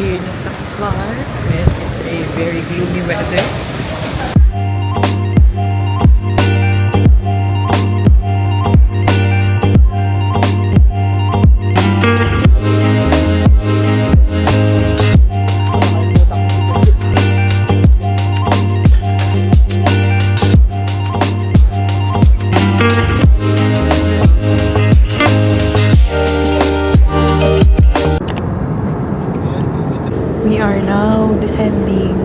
here na sa Clark and it's a very gloomy weather. We are now descending.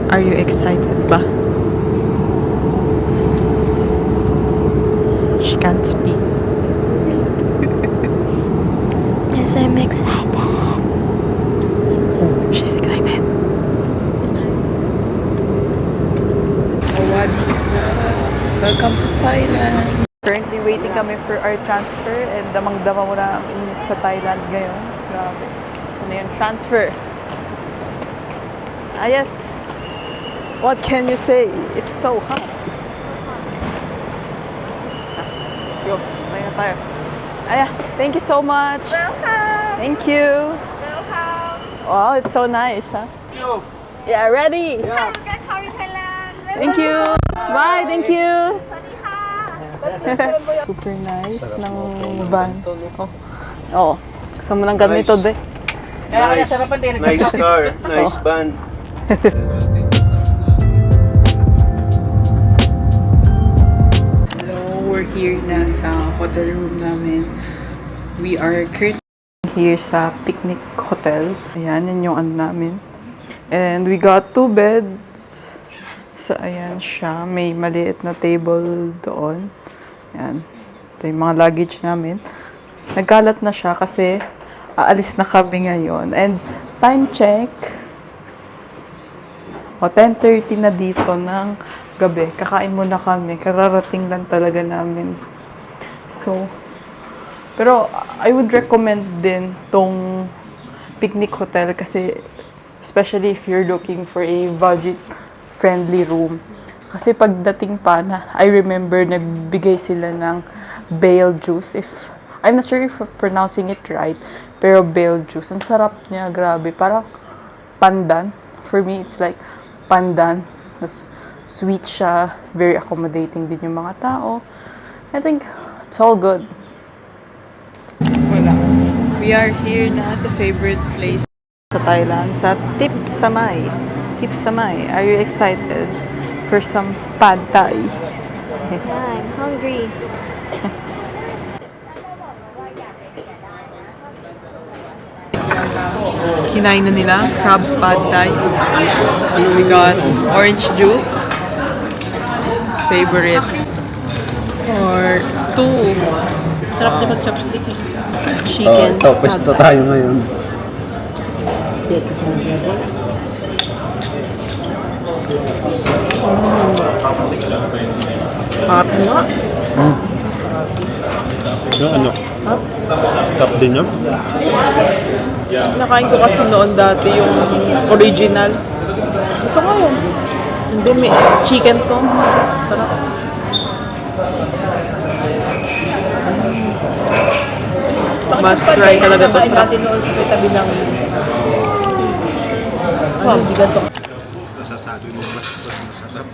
Are you excited ba? She can't speak. Yes, I'm excited. She's excited. Sawadee ka. Welcome to Thailand. Currently waiting kami for our transfer and damang-dama mo na ang init sa Thailand ngayon. Grabe. So na yung transfer. Ah, yes. What can you say? It's so hot. Let's go. Maya tayo. Aya, thank you so much. Welcome. Thank you. Welcome. Wow, it's so nice, huh? Yeah, ready. Yeah. Thailand. Thank you. Bye, thank you. สวัสดีค่ะ Super nice ng van. Oh. Oh. Kasama ng ganito, de. Nice, nice car, nice band. Hello, we're here na sa hotel room namin. We are currently here sa Picnic Hotel. Ayan, yan yung ano namin. And we got 2 beds. So, ayan siya. May maliit na table doon. Ayan. Ito yung mga luggage namin. Nagkalat na siya kasi aalis na kami ngayon. And time check. O, 10:30 na dito ng gabi. Kakain muna kami. Kararating lang talaga namin. So, pero I would recommend din tong Picnic Hotel kasi especially if you're looking for a budget-friendly room. Kasi pagdating pa na, I remember nagbigay sila ng Bale juice. I'm not sure if I'm pronouncing it right, pero Bale juice. Ang sarap niya, grabe. Parang pandan. For me, it's like pandan. Mas sweet siya. Very accommodating din yung mga tao. I think it's all good. Wala. We are here na sa favorite place sa Thailand, sa Tip Samay. Tip Samay. Are you excited for some pad thai? Yeah, I'm hungry. Kinain na nila, crab pad thai. We got orange juice. Favorite. Or 2. Sarap din mag-chopstick. Chicken. Ito, pwesto tayo ngayon. Hot nga. Ano? Cup din yun? Nakain ko kasi noon dati yung original. Ito nga yun. Hindi, may chicken to. Sarap. Must try talaga to. Sarap. Wow, di ganito. Nasasabi mo mas masarap.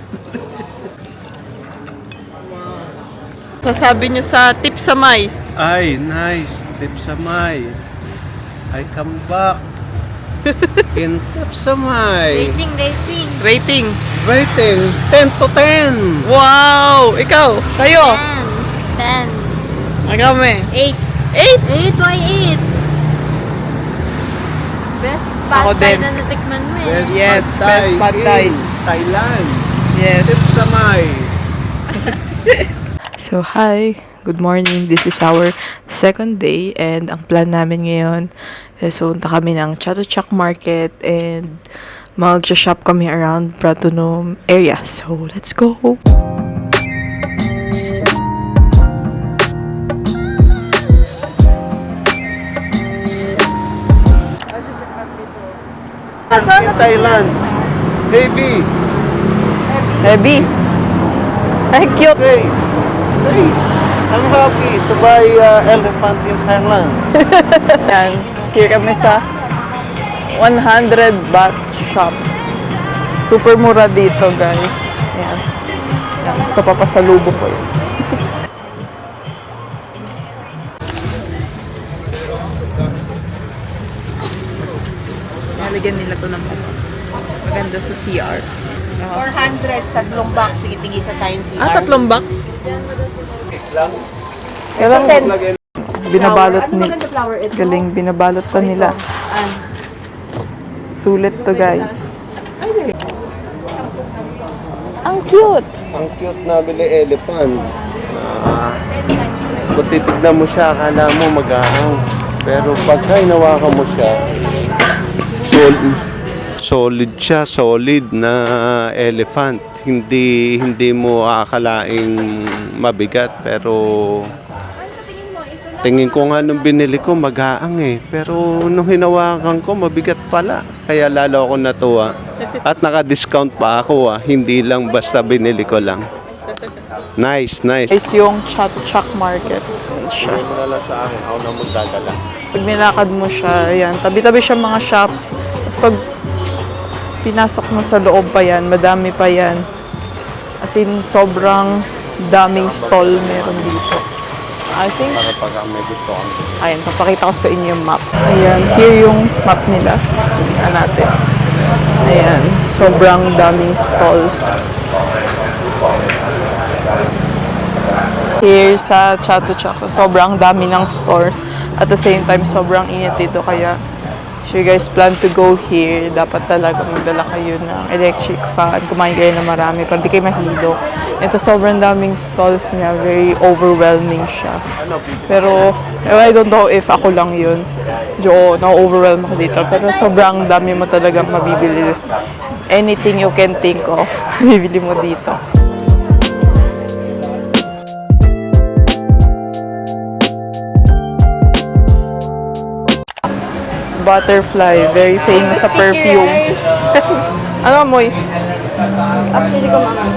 Sasabi nyo sa Tip Samay. Ay, nice. Tip Samay. I come back. In Tip Samay. Rating. Rating. Rating 10 to 10. Wow! Ikaw! Kayo! 10. Magkami. 8. 8! 8? Why 8? Best Ako pad thai din. na natikman mo eh. Yes, Pad Thai best pad thai. in Thailand. Yes. Tip Samay. So, hi! Good morning. This is our second day and ang plan namin ngayon is punta kami ng Chatuchak Market and mag-shop kami around Pratunam area. So, let's go! In Thailand. Heavy. Heavy! Ay, cute! Okay. Hey, I'm happy to buy elephant in Thailand. Yan. Here kami sa 100 baht shop. Super mura dito, guys. Ayan. Ayan. Papapasalubong ko yun. Nalagyan nila to ng maganda sa CR. 400 sa tatlong box, tingin-tingisa tayong CR. Tatlong box? Lang. Kailang Lagay binabalot Ano ni maganda flower ito? galing binabalot pa nila. Sulit to, guys. Ang cute. Ang cute na bili elephant. Kung titignan mo siya, akala mo mag-ahang. Pero pagka hinawakan mo siya, solid siya, solid na elephant. Hindi mo aakalaing mabigat, pero tingin ko nga nung binili ko mag-aang eh. Pero nung hinawakan ko, mabigat pala. Kaya lalo ako natuwa. At naka-discount pa ako Hindi lang basta binili ko lang. Nice, nice. Is yung Chatuchak Market. Ayan siya. Mo na lang sa akin, ako na magdadala. Pag nilakad mo siya, ayan, tabi-tabi siya mga shops. Tapos pag pinasok mo sa loob pa yan, madami pa yan. As in, sobrang daming stall meron dito. I think, Para pag may gusto kang ayan, papakita ko sa inyo yung map. Ayan, here yung map nila. Zoom na natin. Ayan, sobrang daming stalls. Here sa Chatuchak, sobrang dami ng stores. At the same time, sobrang init dito. Kaya, if you guys plan to go here, dapat talaga magdala kayo ng electric fan. Kumain kayo na marami para di kayo mahilo. Ito, sobrang daming stalls niya. Very overwhelming siya. Pero, I don't know if ako lang yun. Medyo na-overwhelm ako dito. Pero sobrang dami mo talagang mabibili. Anything you can think of, bibili mo dito. Butterfly, very famous sa perfume. Ano amoy? Actually ko mama.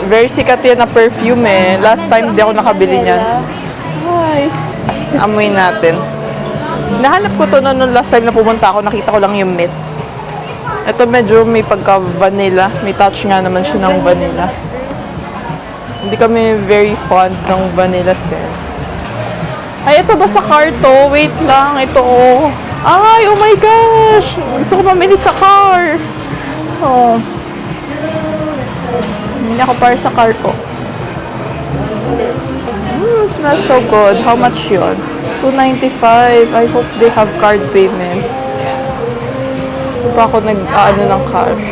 Very sikat yan na perfume eh. Last time di ako nakabili niyan. Hi. Amoy natin. Nahanap ko to nung last time na pumunta ako, nakita ko lang yung mint. Ito medyo may pagka-vanilla. May touch nga naman siya ng vanilla. Hindi kami very fond ng vanilla scent. Ay, ito ba sa car to? Wait lang, ito oh. Ay, oh my gosh! Gusto ko mamili sa car. Oh. Hindi ako para sa car ko. It smells so good. How much yun? $2.95. I hope they have card payment. Hindi pa ako nag-ano ng cash.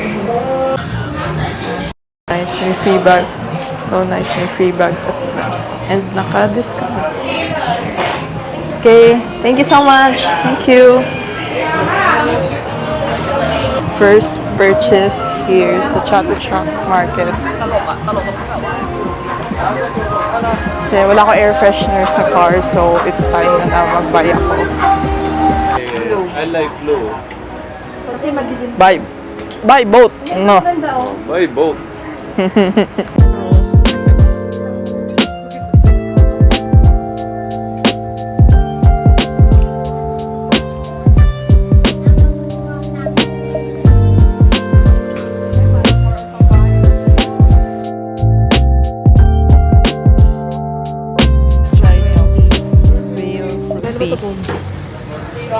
Nice, may free bag. So nice, may free bag pa sila. And naka-discount. Okay, thank you so much. Thank you. First purchase here sa Chatuchak Market. Kasi wala ko air freshener sa car, so it's time na mag-buy ako. I like blue. Kasi magiging Buy. Buy both. No. ganda oh. Why both?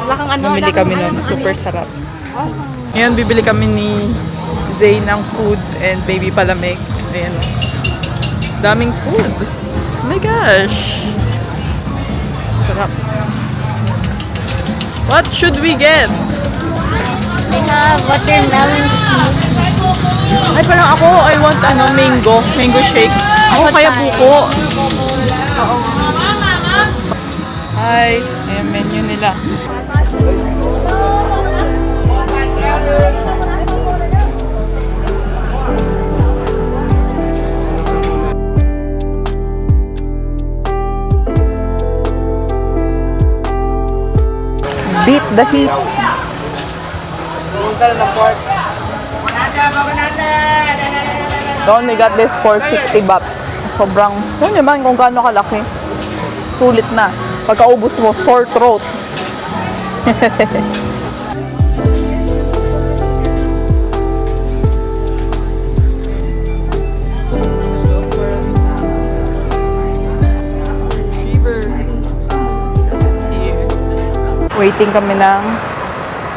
Wala kang ano, Bumili kami nun. Super sarap. Ngayon, bibili kami ni Zay ng food and baby palamig. Ayan. Daming food. Oh my gosh. Sarap. What should we get? They have watermelon smoothie. Ay, parang ako, I want mango. Mango shake. Ako kaya buko. Hi. Ayan, menu nila. Beat the heat. Doon, we got this for 60 baht. Sobrang, yun naman kung gaano kalaki. Sulit na. Pagkaubos mo, sore throat. Waiting kami ng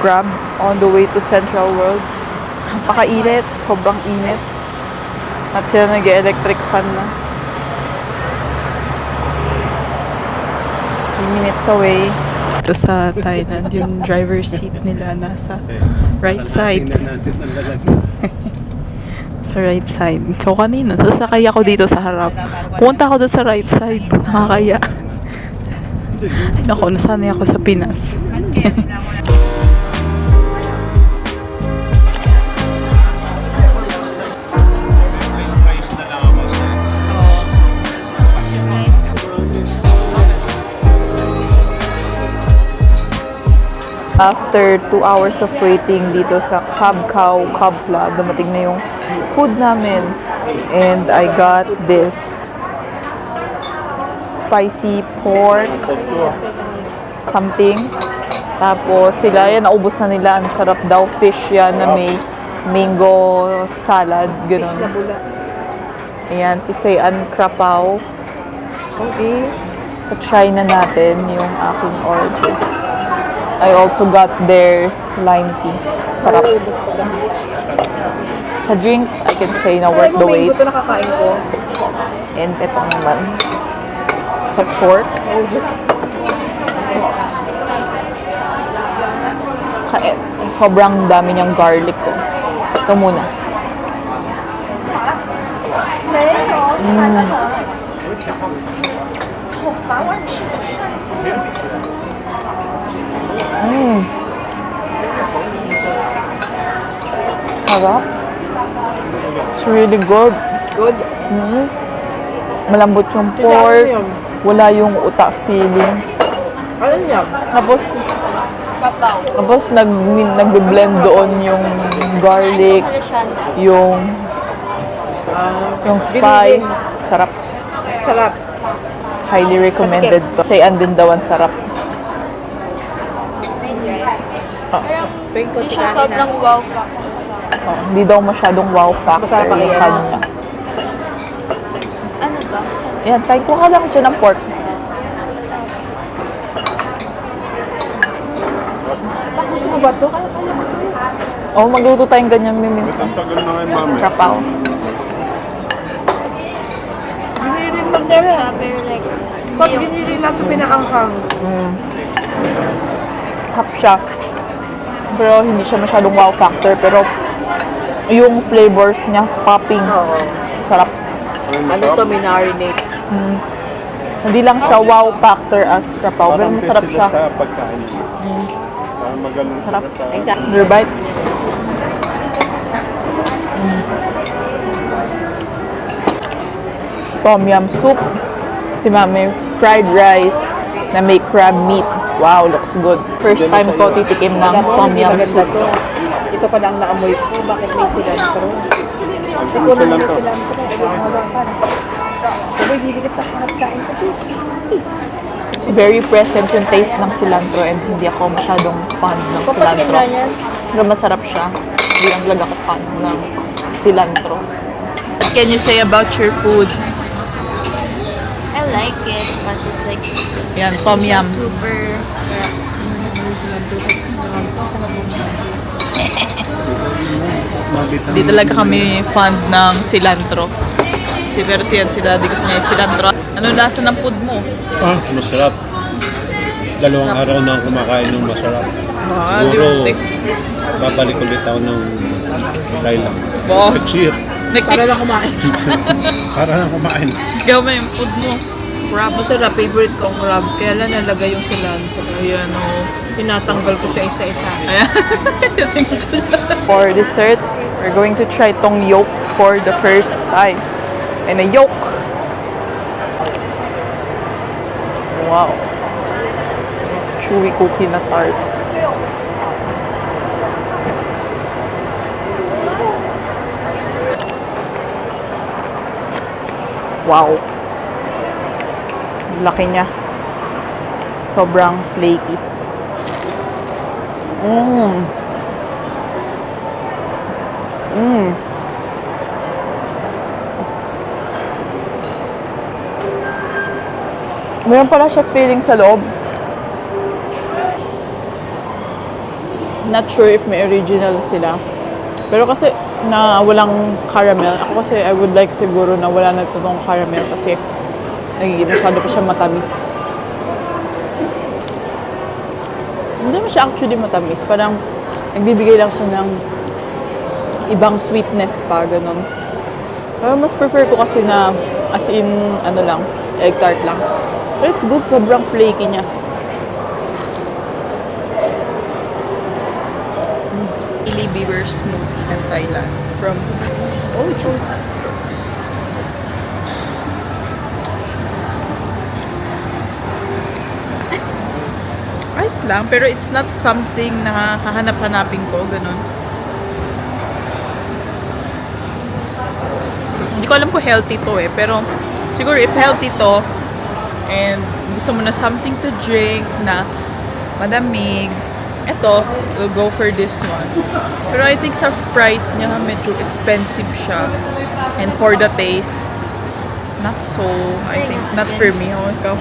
Grab on the way to Central World. Napakainit, sobrang init. At sila nag-electric fan na. 3 minutes away. Ito sa Thailand, yung driver's seat nila nasa right side. Sa right side. So kanina, sasakay ako dito sa harap. Pumunta ako doon sa right side. Nakakaya. Ay naku, nasanay ako sa Pinas. After 2 hours of waiting dito sa Kabla, dumating na yung food namin. And I got this spicy pork something. Tapos sila, yan, naubos na nila. Ang sarap daw. Fish yan na may mango salad. Ganun. Ayan, si Sayan Krapaw. Okay. Try na natin yung aking order. I also got their lime tea. Sarap. Sa drinks, I can say na worth the wait. Ito nakakain ko. And ito naman. Sa pork. Sobrang dami niyang garlic ko. Ito muna. Sarap. It's really good. Good. Malambot yung pork. Wala yung uta feeling. Ano niya? Tapos nag-blend doon yung garlic, yung spice. Sarap. Sarap. Highly recommended to. Sayan din daw ang sarap. Hindi siya sobrang wow factor. Oh, hindi daw masyadong wow factor Masarap ang yung iyan. kanya. Ano ba? Ayan, kain ko ka lang dyan ng pork. Gusto mo ba ito? Kaya mo ito. Oh, magluto tayong ganyan minsan. Tagal na kay mami. Krapaw. Masarap siya, pero like, Pag ginili lang ito pinaanghang. Hap siya. Pero hindi siya masyadong wow factor. Pero yung flavors niya, popping. Oo. Sarap. Ano to, marinate? Hindi lang siya wow factor as krapaw. Pero masarap siya. Sa pagkain. Parang magaling Sarap. sila sa... Your bite. Tom yum soup. Si Mami, fried rice na may crab meat. Wow, looks good. First time ko titikim ng Alam mo, tom hindi yum maganda soup. to. Ito pa lang naamoy ko. Bakit may cilantro? Hindi ko naman yung cilantro. Ayaw mo hawakan. Sabay, didikit sa kain ko. Very present yung taste ng cilantro and hindi ako masyadong fan ng Papatikim cilantro. na yan. Pero masarap siya. Hindi lang talaga ako fan ng cilantro. What can you say about your food? I like it, but it's like, Yan, tom yum. super, Hindi talaga kami fan ng cilantro. Pero si Daddy gusto niya yung cilantro. Ano lasa ng food mo? Masarap. Dalawang araw na ako kumakain ng masarap. Siguro, Babalik ulit ako ng Thailand. Wow. Cheer. Next Para lang kumain. Para lang kumain. gawin yung food mo. Crab. Masarap. Favorite ko ang crab. Kaya lang nalagay yung cilantro. Ayan o. Tinatanggal ko siya isa-isa. For dessert, we're going to try tong yolk for the first time. And a yolk. Wow. Chewy cookie na tart. Wow. Laki niya. Sobrang flaky. Mm. Mm. Meron pala siya feeling sa loob. Not sure if may original sila. Pero kasi na walang caramel. Ako kasi I would like siguro na wala na itong caramel kasi nagiging masyado pa siya matamis. Hindi naman siya actually matamis. Parang nagbibigay lang siya ng ibang sweetness pa, ganun. Pero mas prefer ko kasi na as in, ano lang, egg tart lang. But it's good, sobrang flaky niya. Hailey Bieber smoothie ng Thailand from Oju. Ayos lang, pero it's not something na hahanap-hanapin ko, ganun. Hindi ko alam kung healthy to eh, pero siguro if healthy to, and gusto mo na something to drink na madamig, eto, we'll go for this one. Pero I think sa price niya, medyo expensive siya. And for the taste, not so, I think, not for me. Oh, ikaw.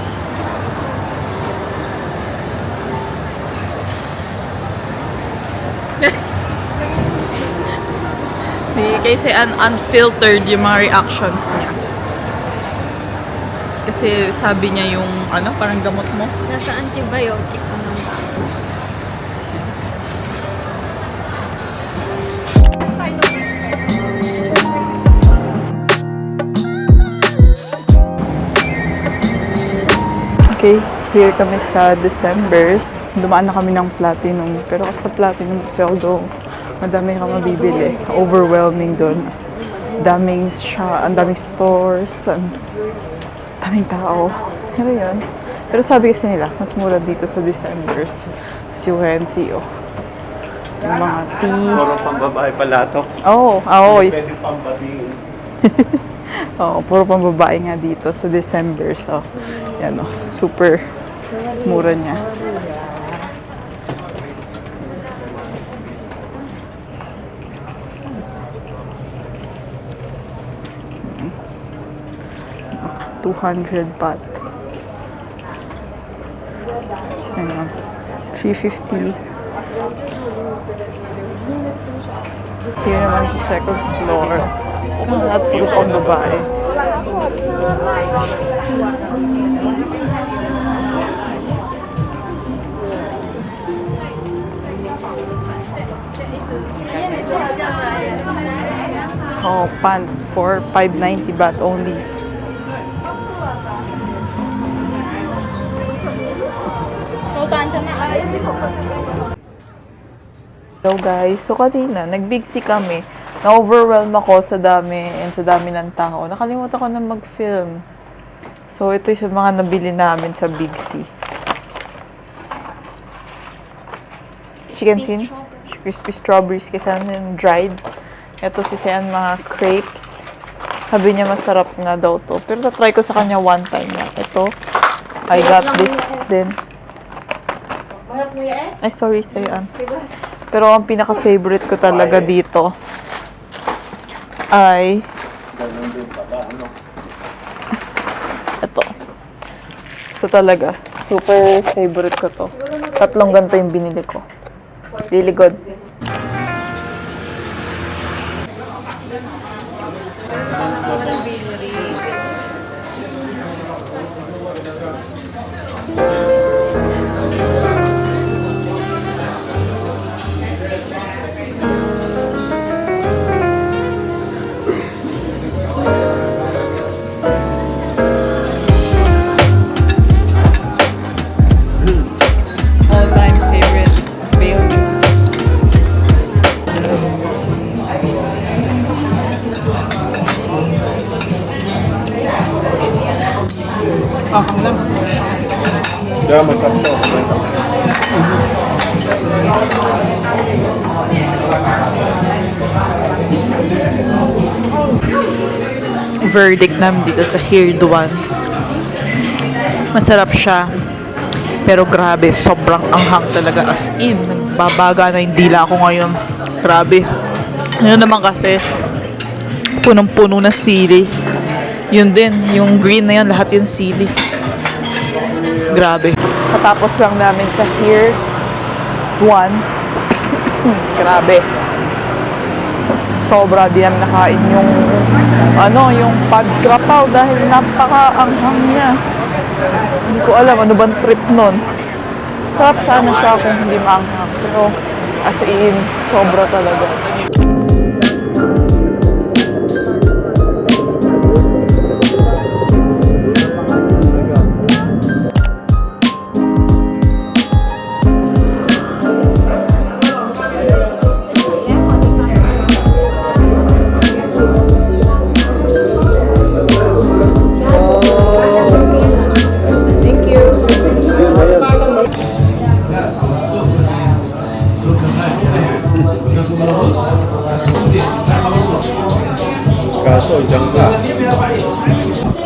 Kasi unfiltered yung mga reactions niya. Kasi sabi niya yung, ano, parang gamot mo. Nasa antibiotic ko ng bago. Okay, here kami sa December. Dumaan na kami ng Platinum. Pero sa Platinum kasi although madami kang mabibili, overwhelming doon. Daming ang daming stores, ang daming tao. Pero yun. Pero sabi kasi nila, mas mura dito sa December. Si UNC, oh. Yung mga tea. Puro pambabae pala to. Oo, oh, Pwede pambabae. Oo, puro pambabae nga dito sa December. So, yan, oh, super mura niya. $200 baht. Ayan. $350. Here naman sa second floor. Kasi lahat puro pang babae. Oh, pants for 590 baht only. Hello guys, so kanina nag-Big C kami. Na-overwhelm ako sa dami and sa dami ng tao. Nakalimutan ko na mag-film. So ito yung mga nabili namin sa Big C. Chicken sin, crispy strawberries kasi ano, dried. Ito si Sayan, mga crepes. Sabi niya masarap nga daw to. Pero na-try ko sa kanya one time na. Ito, I got this din. Ay, sorry, Sayan. Pero ang pinaka-favorite ko talaga dito ay ito. Ito talaga. Super favorite ko to. 3 ganito yung binili ko. Really good. All-time favorite Bale juice. Kaya masarap to. Verdict namin dito sa Hirduan. Masarap siya. Pero grabe, sobrang anghang talaga as in. Nagbabaga na yung dila ko ngayon. Grabe. Yun naman kasi, punong-puno na sili. Yun din, yung green na yun, lahat yung sili. Grabe. Katapos lang namin sa Pier 1. Grabe. Sobra di namin nakain yung yung pad krapaw dahil napaka-anghang niya. Hindi ko alam ano bang trip nun. Sarap sana siya kung hindi maanghang. Pero as in, sobra talaga.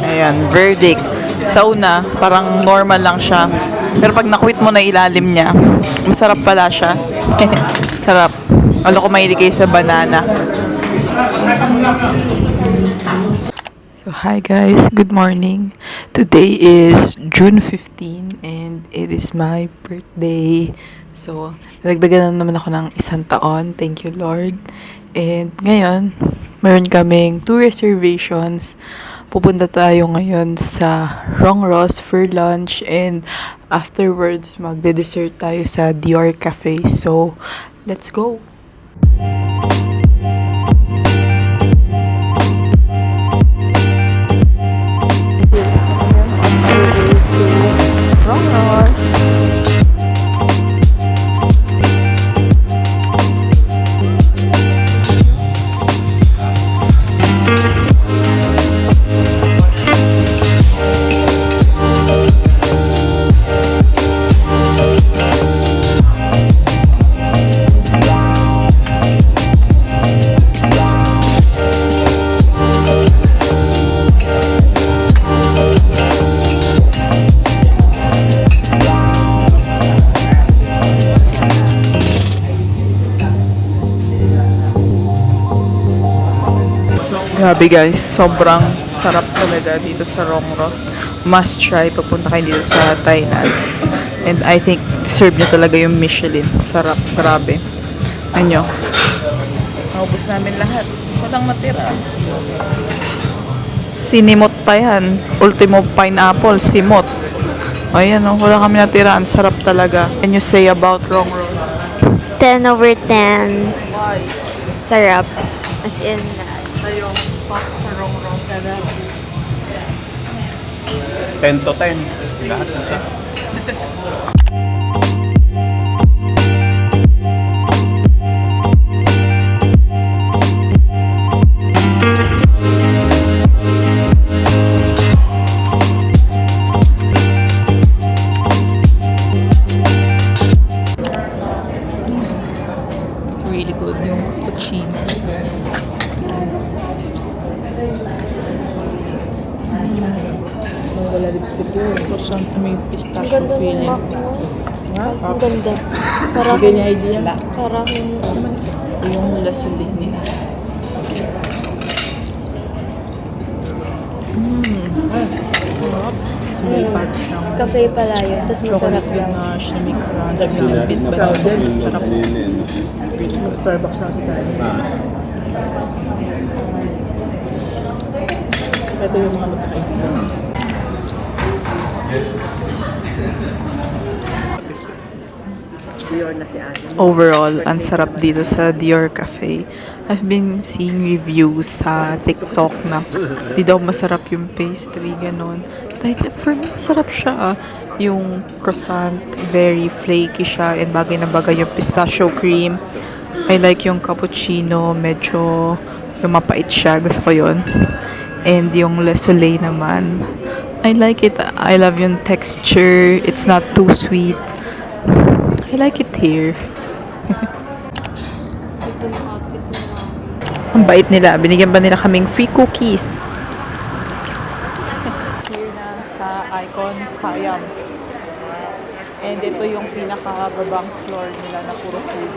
Ayan, verdict. Sa una, parang normal lang siya. Pero pag nakwit mo na ilalim niya, masarap pala siya. Sarap. Alam ko mahilig kayo sa banana. So, hi guys. Good morning. Today is June 15 and it is my birthday. So, nagdagdagan na naman ako ng 1 taon. Thank you, Lord. And ngayon, meron kaming 2 reservations. Pupunta tayo ngayon sa Rongros for lunch and afterwards magde-dessert tayo sa Dior Cafe. So, let's go! Rongros! Grabe guys, sobrang sarap talaga dito sa Rongros. Must try, papunta kayo dito sa Thailand. And I think, deserve nyo talaga yung Michelin. Sarap, grabe. Ano? Naubos namin lahat. Walang natira. Sinimot pa yan. Ultimo pineapple, simot. Ayan, wala kami natira. Ang sarap talaga. Can you say about Rongros? 10 over 10. Why? Sarap. As in, Tayo, pop sa Rongros. Sarap. 10 to 10. Lahat na siya. Really good yung cappuccino. Wala lipstick yun. Croissant na may pistachio feeling. Ang ganda. Parang Bigay niya idea. Parang Yung lasuli nila. Sarap. So may part siyang cafe pala yun. Tapos masarap chocolate daw. ganache na may crunch. May lambit ba daw? Sarap. Starbucks na kita. Ito yung mga magkakaibigan. Dior na si Adam. Overall, ang sarap dito sa Dior Cafe. I've been seeing reviews sa TikTok na di daw masarap yung pastry, ganon. But for me, masarap siya. Yung croissant, very flaky siya and bagay na bagay yung pistachio cream. I like yung cappuccino, medyo yung mapait siya. Gusto ko yun. And yung Le Soleil naman, I like it. I love yung texture. It's not too sweet. I like it here. Ang bait nila. Binigyan ba nila kaming free cookies? Here na sa Icon Siam. And ito yung pinakababang floor nila na puro food.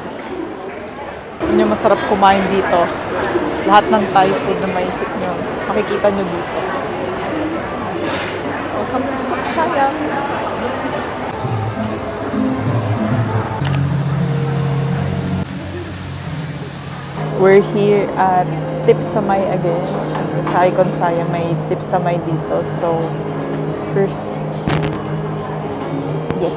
Yun yung masarap kumain dito. Lahat ng Thai food na maisip nyo, makikita nyo dito. Welcome to Suksaya. We're here at Tipsamay again. Siyempre, sa Icon Saya may Tipsamay dito. So, first, yes.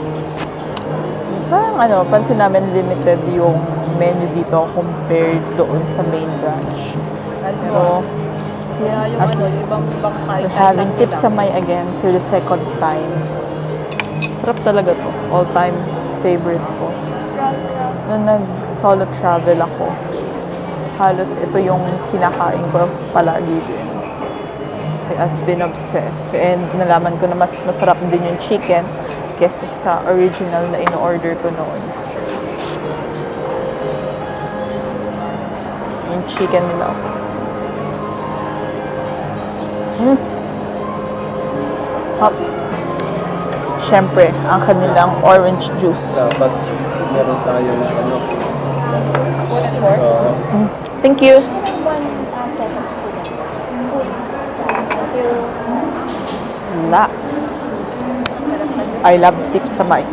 Parang pansin namin limited yung menu dito compared doon sa main branch. Pero, at least, we're having Tipsamay again for the second time. Sarap talaga to. All-time favorite ko. Nung nag-solo travel ako, halos ito yung kinakain ko palagi din. Kasi I've been obsessed. And nalaman ko na mas masarap din yung chicken kesa sa original na in-order ko noon. Yung chicken nila. Hop. Siyempre, ang kanilang orange juice. Dapat meron tayong ano. Thank you. Slaps. I love Tipsamay.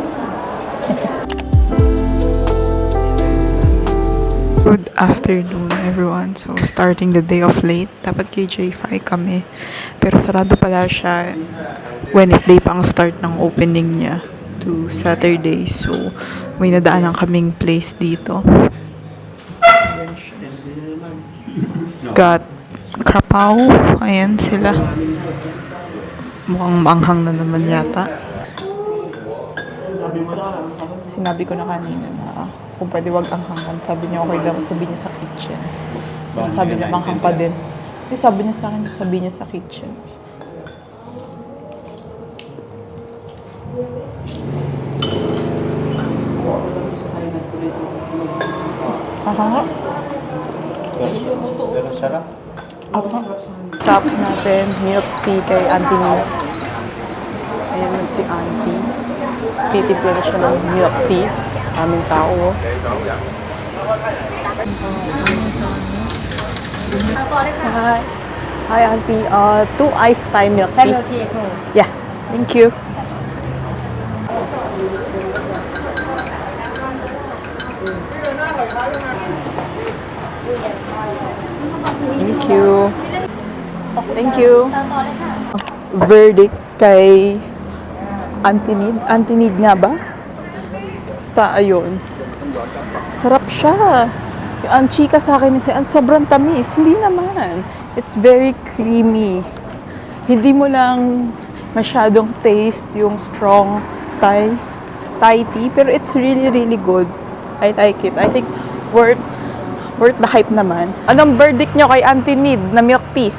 Good afternoon everyone. So starting the day off late, dapat kay J5 kami. Pero sarado pala siya. Wednesday pa ang start ng opening niya to Saturday. So may nadaanan kaming place dito. Got Krapaw. Ayan sila. Mukhang maanghang na naman yata. Sinabi ko na kanina na kung pwede wag anghangan. Sabi niya okay daw. Sabi niya sa kitchen. Pero sabi niya manghang pa din. Yung sabi niya sa akin, sabi niya sa kitchen. Aha. Pero sarap. Aha. Top natin, milk tea kay Auntie Nina. Ayan na si Auntie. Titimpla na siya ng milk tea. Aming tao. Hi. Hi, Auntie. Two iced Thai milk tea. Yeah. Thank you. Thank you. Thank you. Verdict kay Antinid. Antinid nga ba? Basta, ayun. Sarap siya. Yung ang chika sa akin is sobrang tamis. Hindi naman. It's very creamy. Hindi mo lang masyadong taste yung strong Thai tea. Pero it's really, really good. I like it. I think worth the hype naman. Anong verdict nyo kay Auntie Nid na milk tea?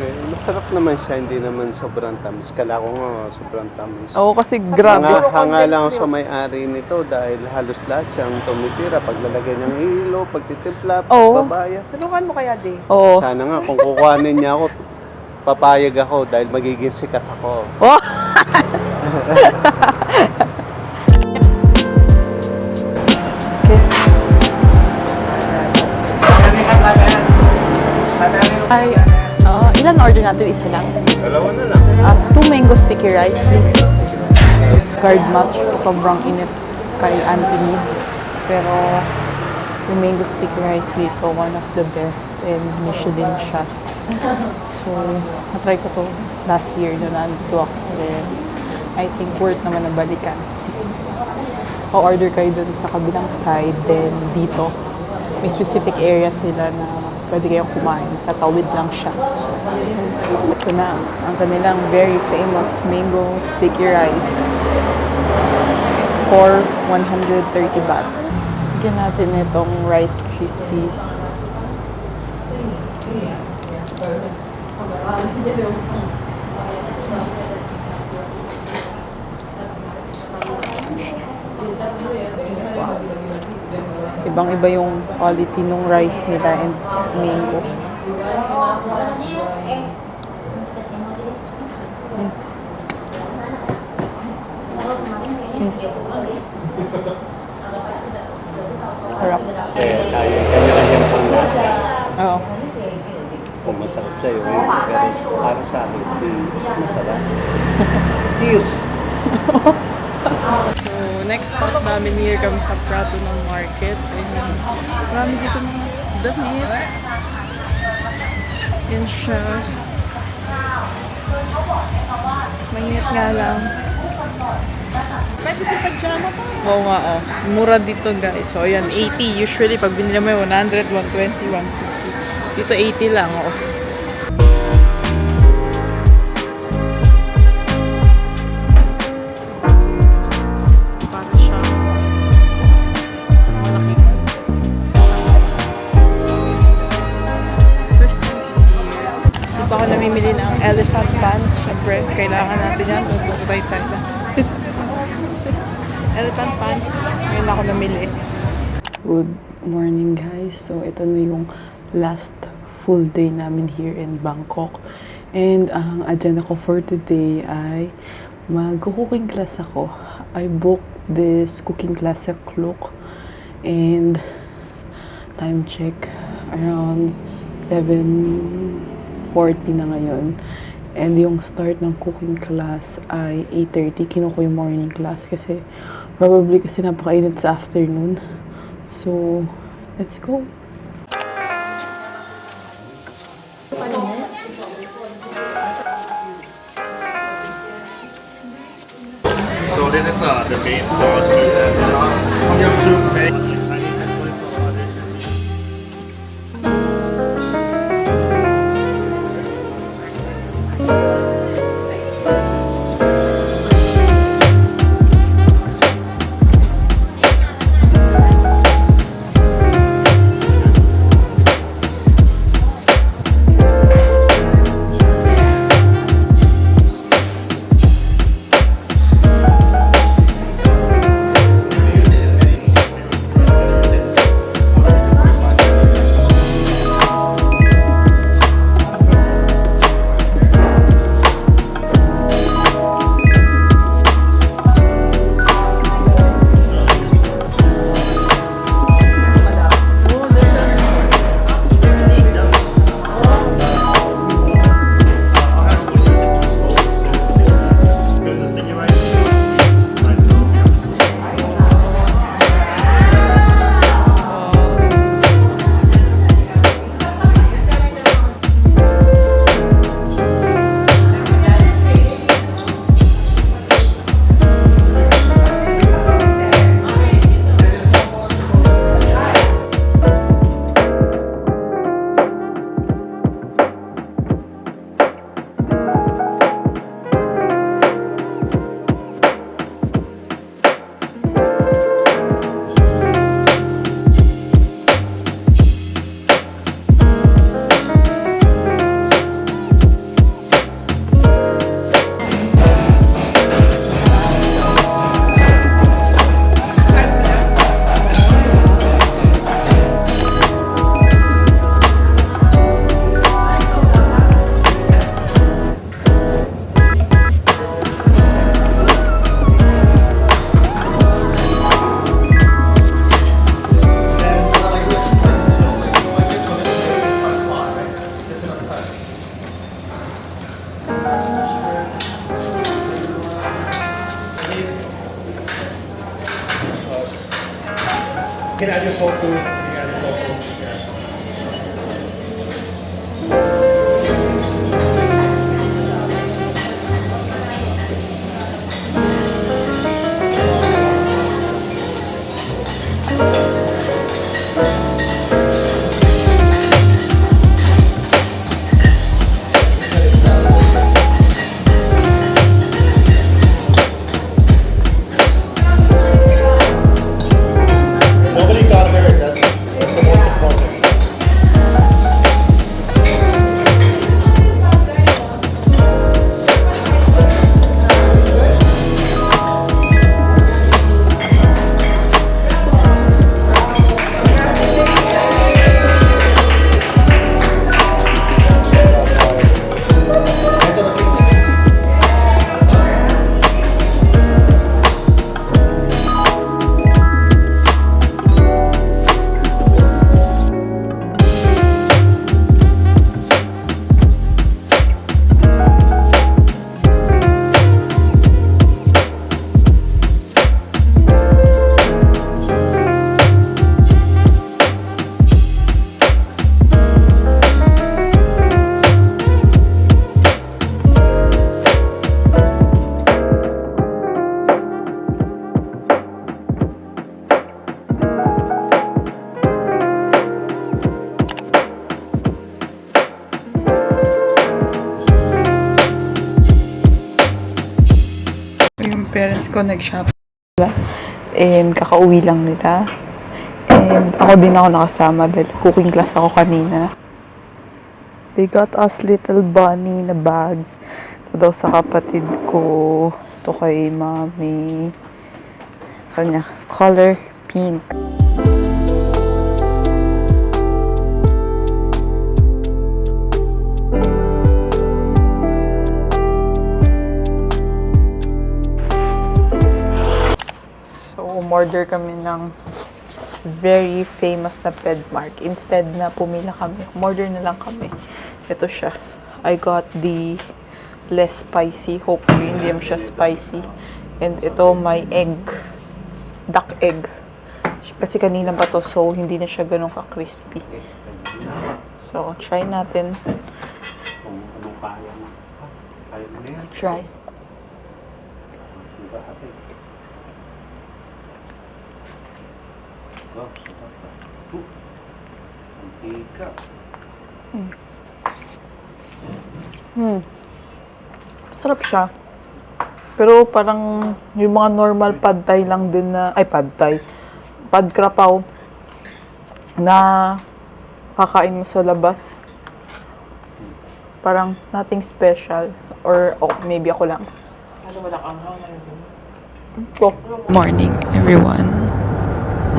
Okay, masarap naman siya, hindi naman sobrang tamis. Kala ko nga sobrang tamis. Oo, kasi grabe. Hanga lang sa may-ari nito dahil halos lahat siyang tumitira. Paglalagay ng hilo, pagtitimpla, Oo. pagbabayad. Tulungan mo kaya, Day? Oo. Sana nga kung kukuhanin niya ako, papayag ako dahil magiging sikat ako. Oh! Ay, ilan order natin? Isa lang? Dalawa na lang. 2 mango sticky rice, please. Guard match, sobrang init kay Auntie Nid. Pero, yung mango sticky rice dito, one of the best. And Michelin siya. So, natry ko to last year na nandito ako. And I think worth naman na balikan. O-order kayo dun sa kabilang side. Then, dito, may specific area sila na pwede kayong kumain. Tatawid lang siya. Ito na, ang kanilang very famous mango sticky rice for 130 baht. Bigyan natin itong Rice Krispies. Ibang-iba yung quality ng rice nila and mango. Harap. Kaya tayo, kanya-kanyang panglasa. Oo. Kung masarap sa'yo, pero para sa akin, masarap. Cheers! So, next spot namin here kami sa Prato ng Market. Ayan. Marami dito mga damit. Yan siya. Mainit nga lang. Pwede din pajama pa. Oo nga, oh. Mura dito, guys. So, ayan, 80. Usually, pag binili mo yung 100, 120, 150. Dito, 80 lang, oh. Para siya. Malaki. First time here. Di pa ako namimili ng elephant pants. Siyempre, kailangan natin yan. Tutay tayo. Elephant pants. Ngayon ako namili. Good morning, guys. So, ito na yung last full day namin here in Bangkok. And ang agenda ko for today ay mag-cooking class ako. I booked this cooking class sa Klook. And time check, around 7:40 na ngayon. And yung start ng cooking class ay 8:30. Kinuko yung morning class kasi probably kasi napakainit sa afternoon. So, let's go. So this is the base for soup. Your soup base. You can add your photo. You can add your photo. Yeah. Nobody got her. That's parents ko nag-shop sila. And kakauwi lang nila. And ako din ako nakasama dahil cooking class ako kanina. They got us little bunny na bags. Ito daw sa kapatid ko. Ito kay mami. Kanya, color pink. So, umorder kami ng very famous na Pedmark. Instead na pumila kami, umorder na lang kami. Ito siya. I got the less spicy. Hopefully, hindi naman siya spicy. And ito, may egg. Duck egg. Kasi kanina pa to, so hindi na siya ganun ka-crispy. So, try natin. Try. Sarap siya. Pero parang yung mga normal pad thai lang din na, ay pad thai, pad krapaw na kakain mo sa labas. Parang nothing special. Or maybe ako lang. Morning everyone.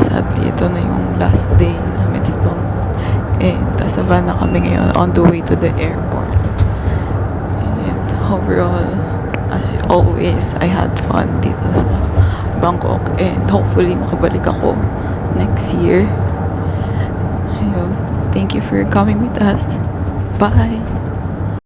Sadly, ito na yung last day namin sa Bangkok. And nasa van na kami ngayon on the way to the airport. And overall, as always, I had fun dito sa Bangkok. And hopefully, makabalik ako next year. Ayun. Thank you for coming with us. Bye!